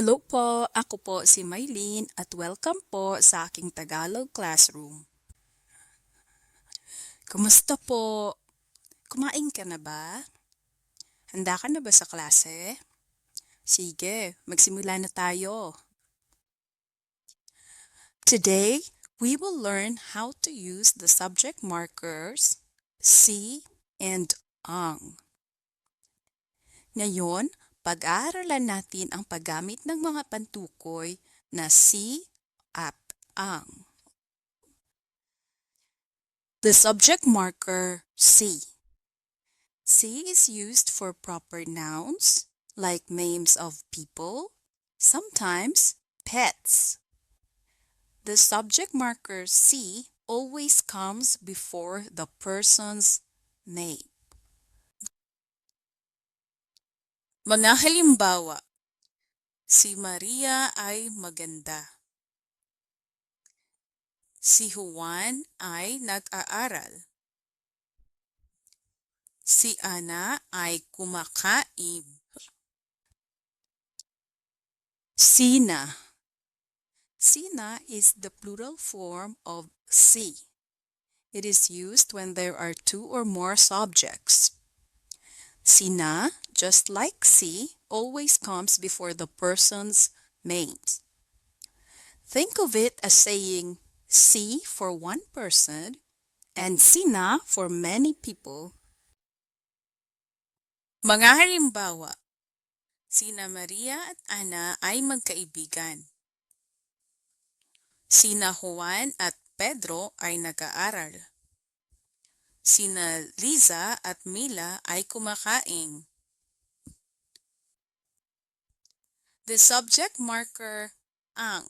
Hello po, ako po si Maylene at welcome po sa aking Tagalog classroom. Kumusta po? Kumain ka na ba? Handa ka na ba sa klase? Sige, magsimula na tayo. Today, we will learn how to use the subject markers si and ang. Ngayon, pag-aaralan natin ang paggamit ng mga pantukoy na si at ang. The subject marker si. Si is used for proper nouns like names of people, sometimes pets. The subject marker si always comes before the person's name. Mga halimbawa, si Maria ay maganda. Si Juan ay nag-aaral. Si Ana ay kumakain. Sina. Sina is the plural form of si. It is used when there are two or more subjects. Sina, just like si, always comes before the person's names. Think of it as saying si for one person and sina for many people. Mga halimbawa, sina Maria at Ana ay magkaibigan. Sina Juan at Pedro ay nag-aaral. Sina Liza at Mila ay kumakain. The subject marker ang.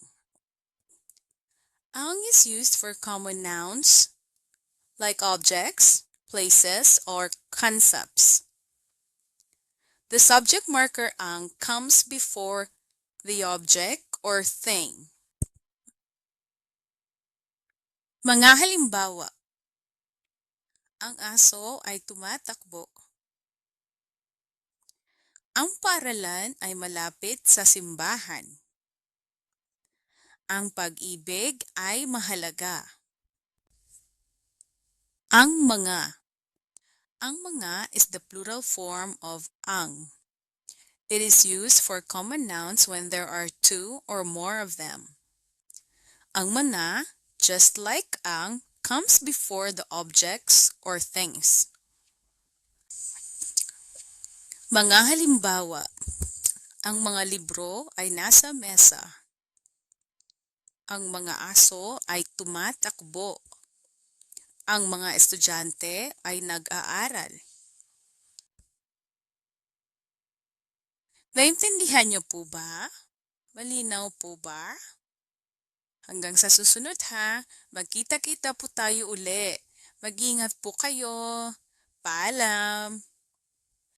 Ang is used for common nouns like objects, places, or concepts. The subject marker ang comes before the object or thing. Mga halimbawa, ang aso ay tumatakbo. Ang paaralan ay malapit sa simbahan. Ang pag-ibig ay mahalaga. Ang mga. Ang mga is the plural form of ang. It is used for common nouns when there are two or more of them. Ang mana, just like ang, comes before the objects or things. Mga halimbawa, ang mga libro ay nasa mesa. Ang mga aso ay tumatakbo. Ang mga estudyante ay nag-aaral. Naintindihan niyo po ba? Malinaw po ba? Hanggang sa susunod ha, magkita-kita po tayo uli. Mag-ingat po kayo. Paalam!